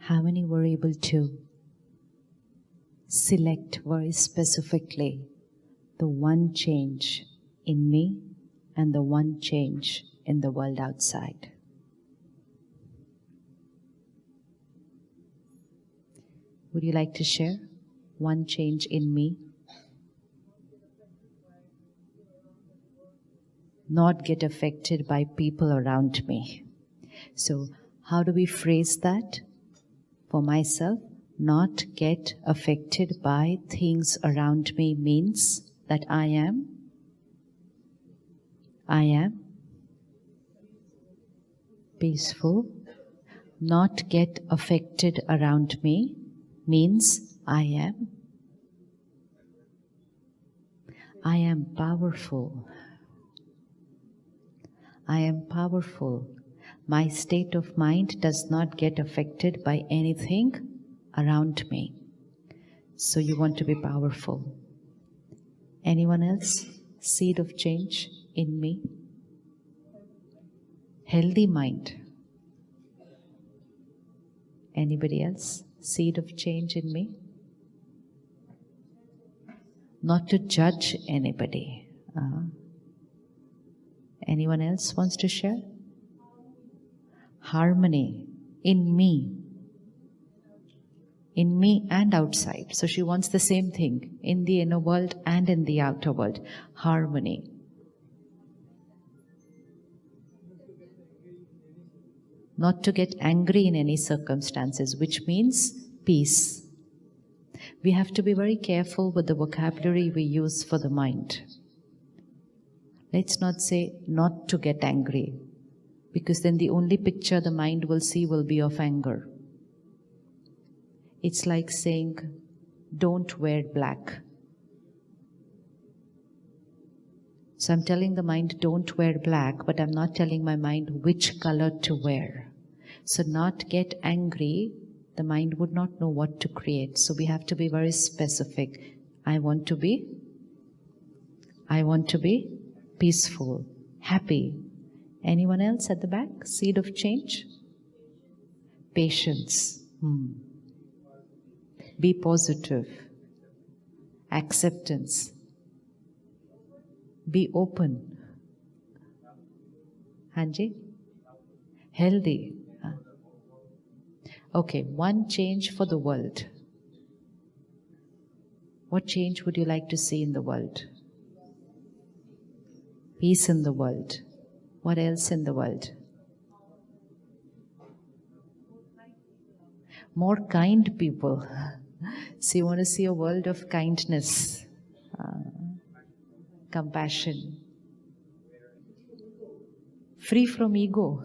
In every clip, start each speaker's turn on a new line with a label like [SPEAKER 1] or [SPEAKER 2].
[SPEAKER 1] How many were able to select very specifically the one change in me and the one change in the world outside? Would you like to share one change in me? Not get affected by people around me. So how do we phrase that? For myself, not get affected by things around me means that I am peaceful. Not get affected around me means I am powerful. I am powerful. My state of mind does not get affected by anything around me. So you want to be powerful. Anyone else? Seed of change in me? Healthy mind. Anybody else? Seed of change in me? Not to judge anybody. Anyone else wants to share? Harmony in me. In me and outside. So she wants the same thing in the inner world and in the outer world. Harmony. Not to get angry in any circumstances, which means peace. We have to be very careful with the vocabulary we use for the mind. Let's not say not to get angry, because then the only picture the mind will see will be of anger. It's like saying, don't wear black. So I'm telling the mind, don't wear black, but I'm not telling my mind which color to wear. So not get angry, the mind would not know what to create. So we have to be very specific. I want to be peaceful, happy. Anyone else at the back? Seed of change? Patience. Be positive. Acceptance. Be open. Hanji? Healthy. Okay, one change for the world. What change would you like to see in the world? Peace in the world. What else in the world? More kind people. So you want to see a world of kindness, compassion. Free from ego.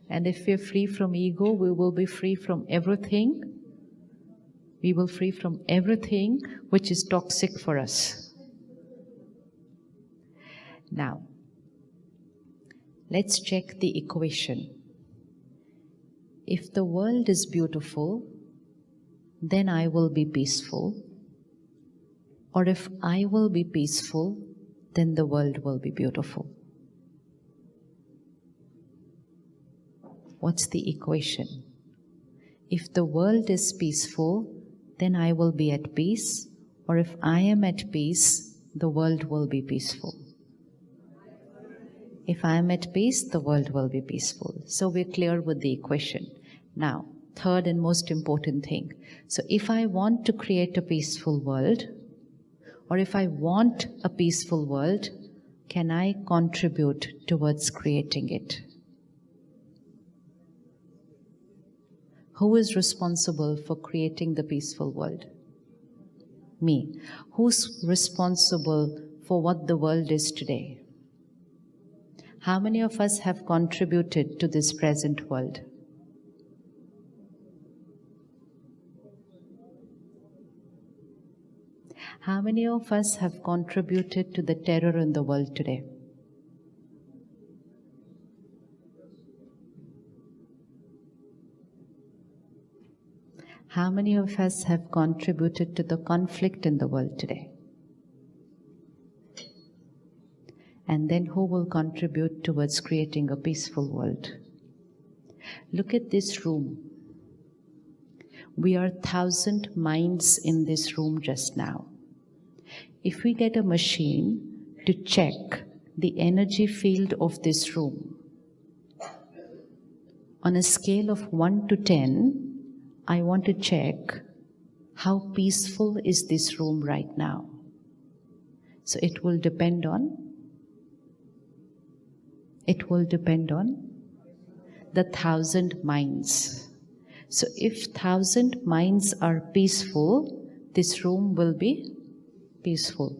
[SPEAKER 1] And if we're free from ego, we will be free from everything. We will free from everything which is toxic for us. Now, let's check the equation. If the world is beautiful, then I will be peaceful. Or if I will be peaceful, then the world will be beautiful. What's the equation? If the world is peaceful, then I will be at peace. Or if I am at peace, the world will be peaceful. If I am at peace, the world will be peaceful. So we're clear with the equation. Now, third and most important thing. So if I want to create a peaceful world, or if I want a peaceful world, can I contribute towards creating it? Who is responsible for creating the peaceful world? Me. Who's responsible for what the world is today? How many of us have contributed to this present world? How many of us have contributed to the terror in the world today? How many of us have contributed to the conflict in the world today? And then who will contribute towards creating a peaceful world? Look at this room. We are 1,000 minds in this room just now. If we get a machine to check the energy field of this room, on a scale of 1 to 10, I want to check how peaceful is this room right now. So it will depend on the 1,000 minds. So if 1,000 minds are peaceful, this room will be peaceful.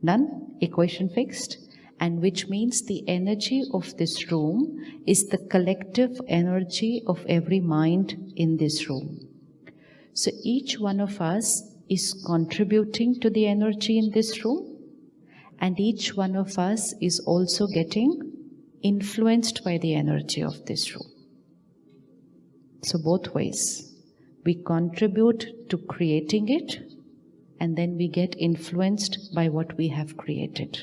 [SPEAKER 1] Done? Equation fixed? And which means the energy of this room is the collective energy of every mind in this room. So each one of us is contributing to the energy in this room, and each one of us is also getting influenced by the energy of this room. So both ways. We contribute to creating it, and then we get influenced by what we have created.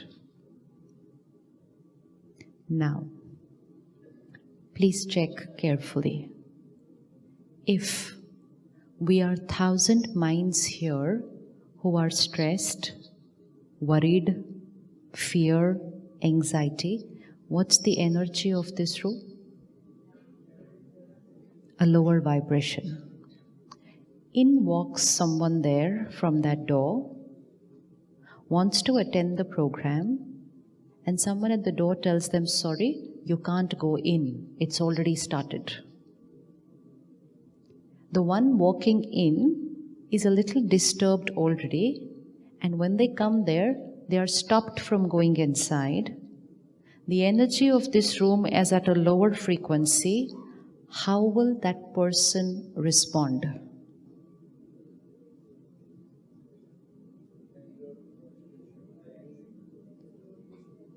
[SPEAKER 1] Now, please check carefully. If we are 1,000 minds here who are stressed, worried, fear, anxiety, what's the energy of this room? A lower vibration. In walks someone there from that door, wants to attend the program, and someone at the door tells them, sorry, you can't go in, it's already started. The one walking in is a little disturbed already, and when they come there, they are stopped from going inside. The energy of this room is at a lower frequency. How will that person respond?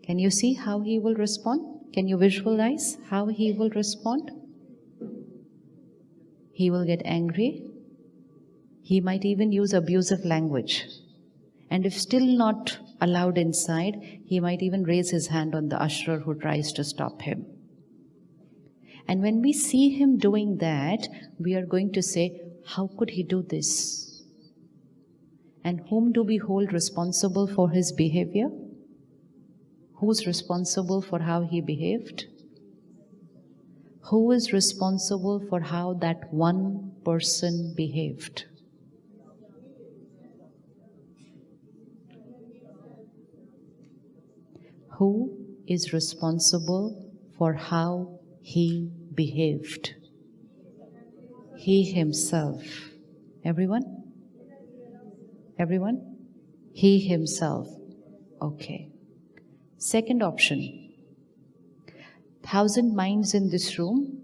[SPEAKER 1] Can you see how he will respond? Can you visualize how he will respond? He will get angry. He might even use abusive language. And if still not allowed inside, he might even raise his hand on the usher who tries to stop him. And when we see him doing that, we are going to say, how could he do this? And whom do we hold responsible for his behavior? Who's responsible for how he behaved? Who is responsible for how that one person behaved? Who is responsible for how he behaved? He himself. Everyone? Everyone? He himself. Okay. Second option. 1,000 minds in this room,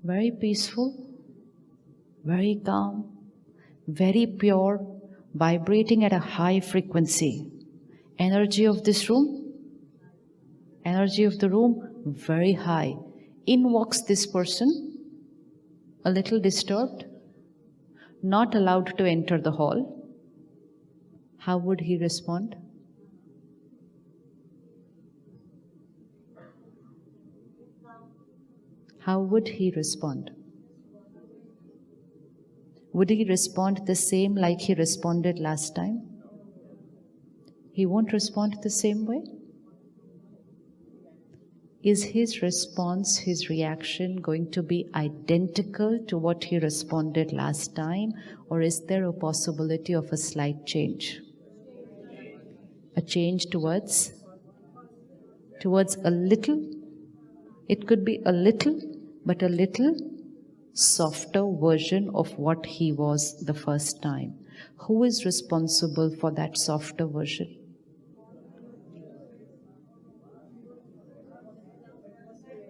[SPEAKER 1] very peaceful, very calm, very pure, vibrating at a high frequency. Energy of this room, energy of the room, very high. In walks this person, a little disturbed, not allowed to enter the hall. How would he respond? How would he respond? Would he respond the same like he responded last time? He won't respond the same way? Is his response, his reaction going to be identical to what he responded last time, or is there a possibility of a slight change? A change towards a little, it could be a little, but a little softer version of what he was the first time. Who is responsible for that softer version?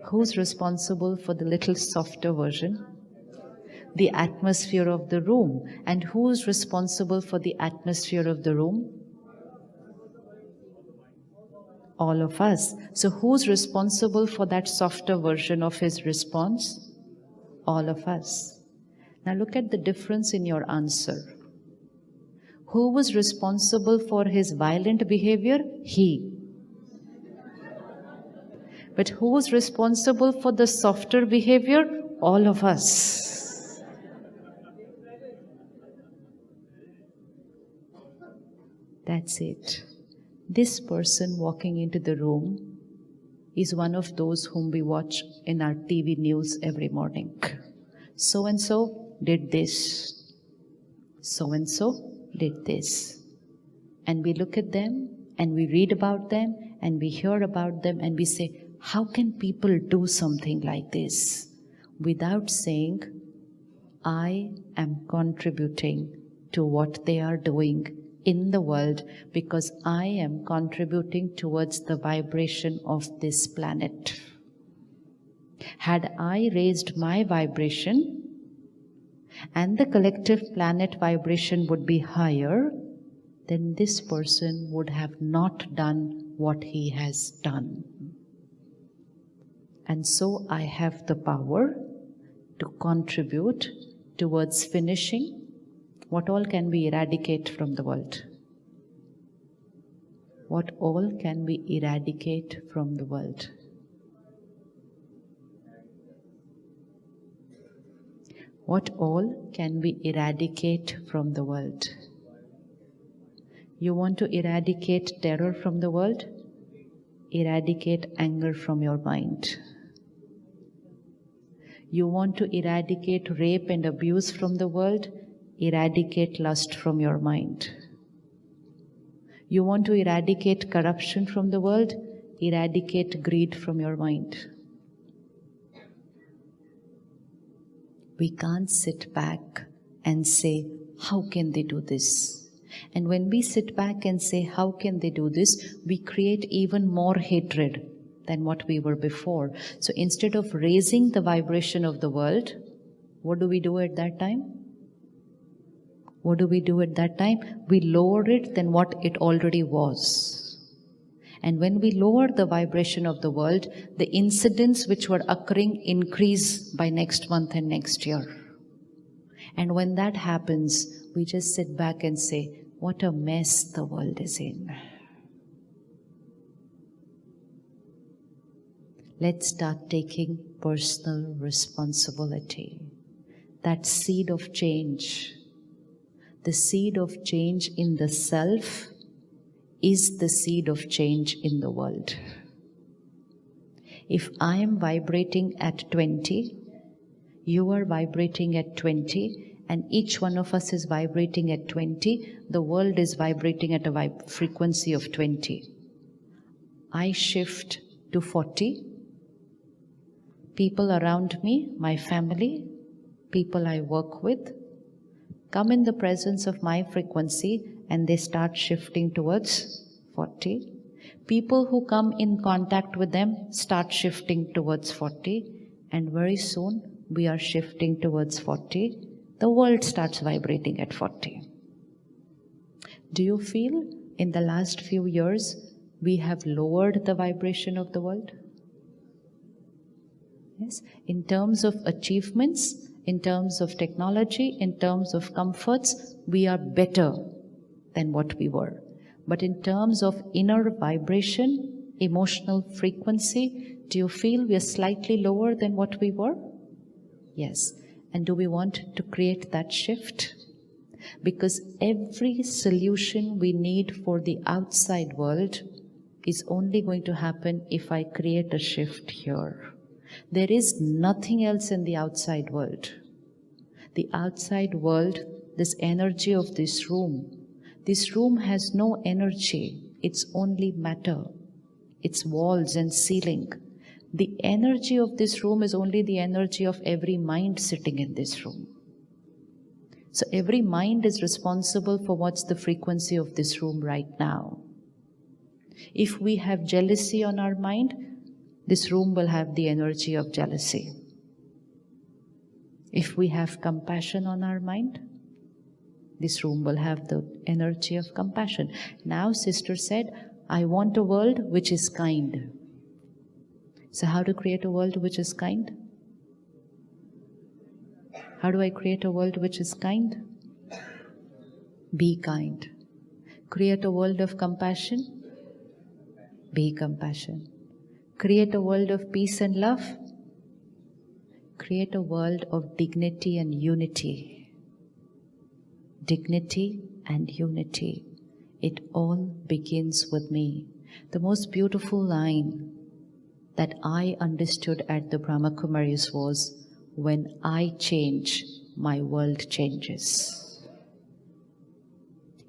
[SPEAKER 1] Who's responsible for the little softer version? The atmosphere of the room. And who's responsible for the atmosphere of the room? All of us. So who's responsible for that softer version of his response? All of us. Now look at the difference in your answer. Who was responsible for his violent behavior? He. But who's responsible for the softer behavior? All of us. That's it. This person walking into the room is one of those whom we watch in our TV news every morning. So and so did this. So and so did this. And we look at them and we read about them and we hear about them and we say, how can people do something like this? Without saying, I am contributing to what they are doing in the world because I am contributing towards the vibration of this planet. Had I raised my vibration and the collective planet vibration would be higher, then this person would have not done what he has done. And so I have the power to contribute towards finishing. What all can we eradicate from the world? What all can we eradicate from the world? What all can we eradicate from the world? You want to eradicate terror from the world? Eradicate anger from your mind. You want to eradicate rape and abuse from the world? Eradicate lust from your mind. You want to eradicate corruption from the world? Eradicate greed from your mind. We can't sit back and say, how can they do this? And when we sit back and say, how can they do this? We create even more hatred than what we were before. So instead of raising the vibration of the world, what do we do at that time? What do we do at that time? We lower it than what it already was. And when we lower the vibration of the world, the incidents which were occurring increase by next month and next year. And when that happens, we just sit back and say, what a mess the world is in. Let's start taking personal responsibility. That seed of change, the seed of change in the self is the seed of change in the world. If I am vibrating at 20, you are vibrating at 20, and each one of us is vibrating at 20, the world is vibrating at a frequency of 20. I shift to 40. People around me, my family, people I work with, come in the presence of my frequency and they start shifting towards 40. People who come in contact with them start shifting towards 40, and very soon we are shifting towards 40. The world starts vibrating at 40. Do you feel in the last few years we have lowered the vibration of the world? Yes, in terms of achievements, in terms of technology, in terms of comforts, we are better than what we were. But in terms of inner vibration, emotional frequency, do you feel we are slightly lower than what we were? Yes. And do we want to create that shift? Because every solution we need for the outside world is only going to happen if I create a shift here. There is nothing else in the outside world. The outside world, this energy of this room has no energy. It's only matter. It's walls and ceiling. The energy of this room is only the energy of every mind sitting in this room. So every mind is responsible for what's the frequency of this room right now. If we have jealousy on our mind, this room will have the energy of jealousy. If we have compassion on our mind, this room will have the energy of compassion. Now, Sister said, I want a world which is kind. So how to create a world which is kind? How do I create a world which is kind? Be kind. Create a world of compassion? Be compassion. Create a world of peace and love. Create a world of dignity and unity. Dignity and unity. It all begins with me. The most beautiful line that I understood at the Brahma Kumaris was, when I change, my world changes.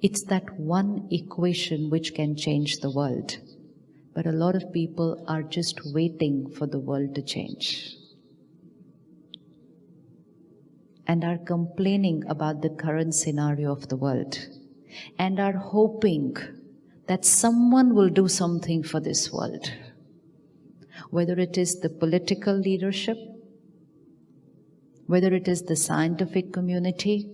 [SPEAKER 1] It's that one equation which can change the world. But a lot of people are just waiting for the world to change. And are complaining about the current scenario of the world. And are hoping that someone will do something for this world. Whether it is the political leadership, whether it is the scientific community,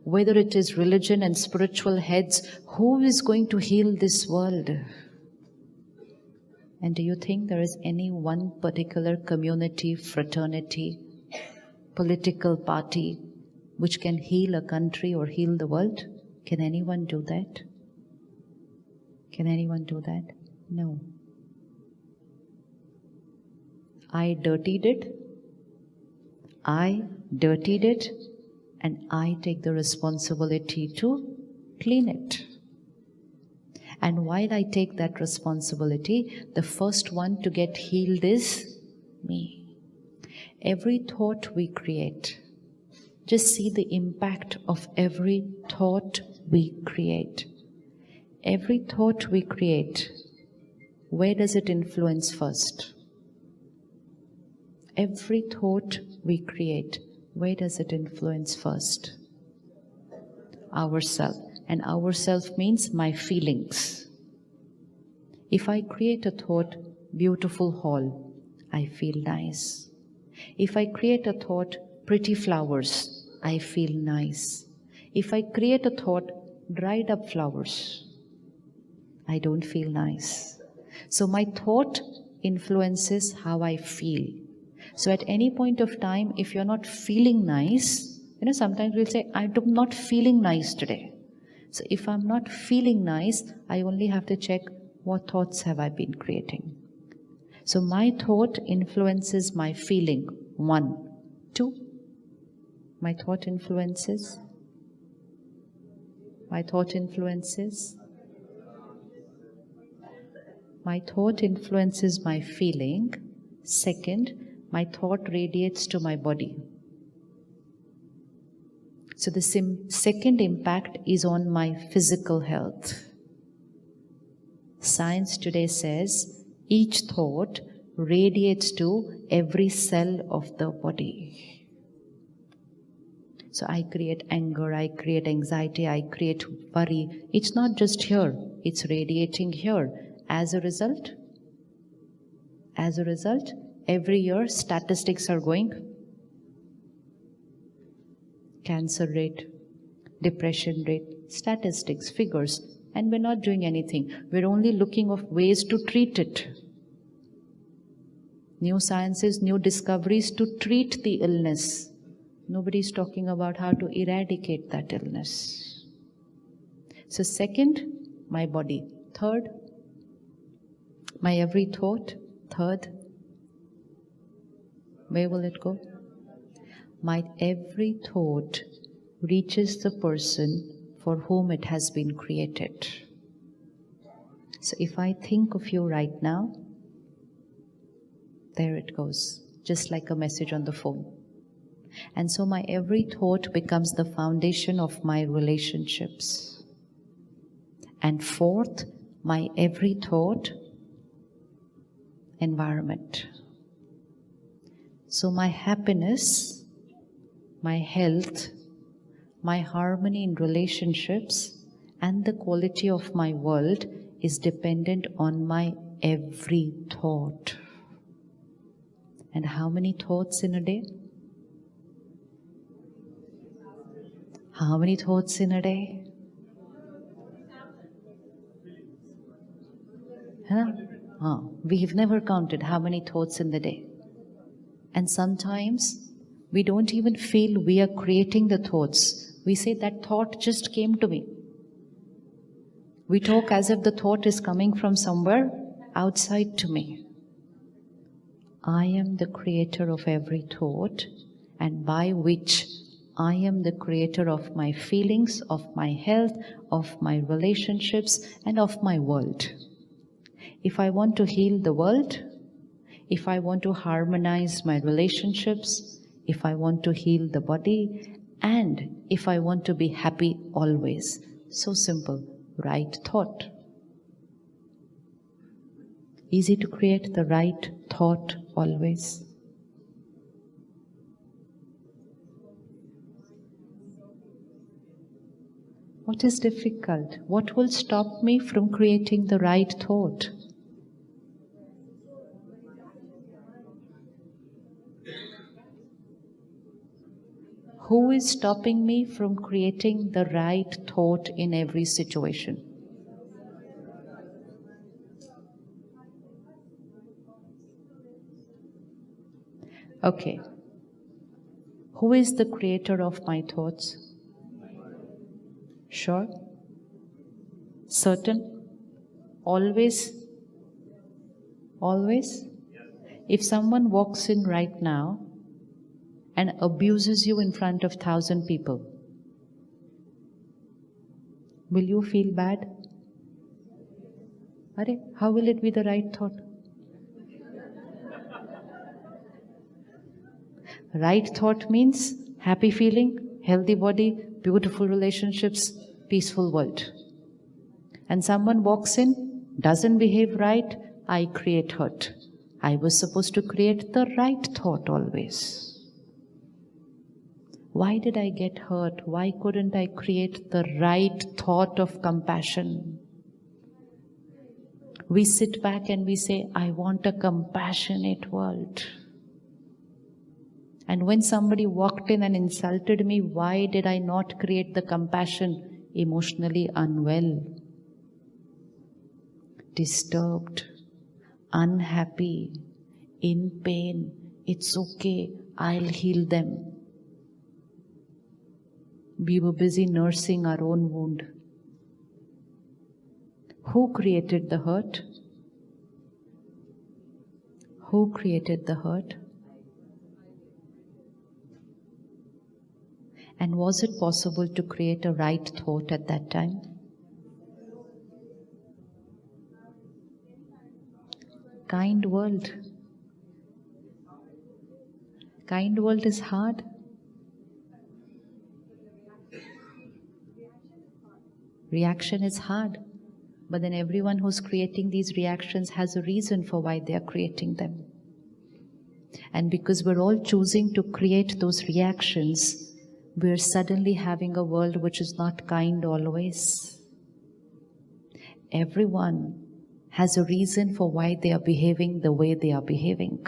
[SPEAKER 1] whether it is religion and spiritual heads, who is going to heal this world? And do you think there is any one particular community, fraternity, political party which can heal a country or heal the world? Can anyone do that? Can anyone do that? No. I dirtied it, and I take the responsibility to clean it. And while I take that responsibility, the first one to get healed is me. Every thought we create, just see the impact of every thought we create. Every thought we create, where does it influence first? Every thought we create, where does it influence first? Ourself. And ourself means my feelings. If I create a thought, beautiful hall, I feel nice. If I create a thought, pretty flowers, I feel nice. If I create a thought, dried up flowers, I don't feel nice. So my thought influences how I feel. So at any point of time, if you're not feeling nice, sometimes we'll say, I'm not feeling nice today. So if I'm not feeling nice, I only have to check what thoughts have I been creating. So my thought influences my feeling. 1. 2. My thought influences. My thought influences. My thought influences my feeling. Second, my thought radiates to my body. So the second impact is on my physical health. Science today says each thought radiates to every cell of the body. So I create anger, I create anxiety, I create worry. It's not just here, it's radiating here. As a result, every year statistics are going. Cancer rate, depression rate, statistics, figures, and we're not doing anything. We're only looking of ways to treat it. New sciences, new discoveries to treat the illness. Nobody's talking about how to eradicate that illness. So second, my body. Third, my every thought. Third, where will it go? My every thought reaches the person for whom it has been created. So if I think of you right now, there it goes, just like a message on the phone. And so my every thought becomes the foundation of my relationships. And fourth, my every thought, environment. So my happiness, my health, my harmony in relationships, and the quality of my world is dependent on my every thought. And how many thoughts in a day? How many thoughts in a day? We've never counted how many thoughts in the day. And sometimes we don't even feel we are creating the thoughts. We say that thought just came to me. We talk as if the thought is coming from somewhere outside to me. I am the creator of every thought, and by which I am the creator of my feelings, of my health, of my relationships, and of my world. If I want to heal the world, if I want to harmonize my relationships, if I want to heal the body, and if I want to be happy always. So simple, right thought. Easy to create the right thought always. What is difficult? What will stop me from creating the right thought? Who is stopping me from creating the right thought in every situation? Okay. Who is the creator of my thoughts? Sure? Certain? Always? Always? If someone walks in right now and abuses you in front of 1,000 people, will you feel bad? How will it be the right thought? Right thought means happy feeling, healthy body, beautiful relationships, peaceful world. And someone walks in, doesn't behave right, I create hurt. I was supposed to create the right thought always. Why did I get hurt? Why couldn't I create the right thought of compassion? We sit back and we say, I want a compassionate world. And when somebody walked in and insulted me, why did I not create the compassion? Emotionally unwell, disturbed, unhappy, in pain. It's okay, I'll heal them. We were busy nursing our own wound. Who created the hurt? Who created the hurt? And was it possible to create a right thought at that time? Kind world. Kind world is hard. Reaction is hard. But then everyone who's creating these reactions has a reason for why they are creating them. And because we're all choosing to create those reactions, we're suddenly having a world which is not kind always. Everyone has a reason for why they are behaving the way they are behaving.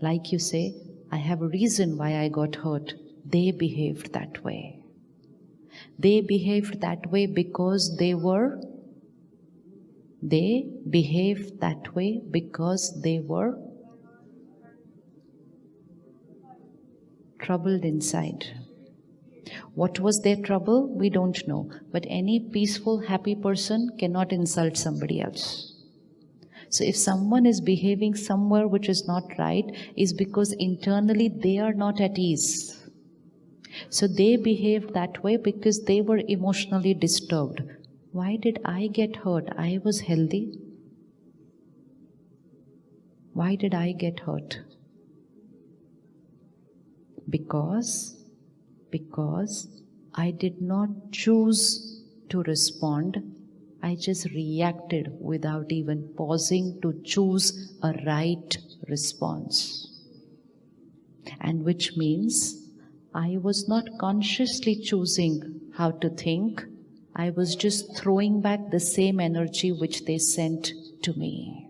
[SPEAKER 1] Like you say, I have a reason why I got hurt. They behaved that way. They behaved that way because they behaved that way because they were troubled inside. What was their trouble? We don't know. But any peaceful, happy person cannot insult somebody else. So if someone is behaving somewhere which is not right, is because internally they are not at ease. So they behaved that way because they were emotionally disturbed. Why did I get hurt? I was healthy. Why did I get hurt? Because I did not choose to respond. I just reacted without even pausing to choose a right response. And which means I was not consciously choosing how to think. I was just throwing back the same energy which they sent to me.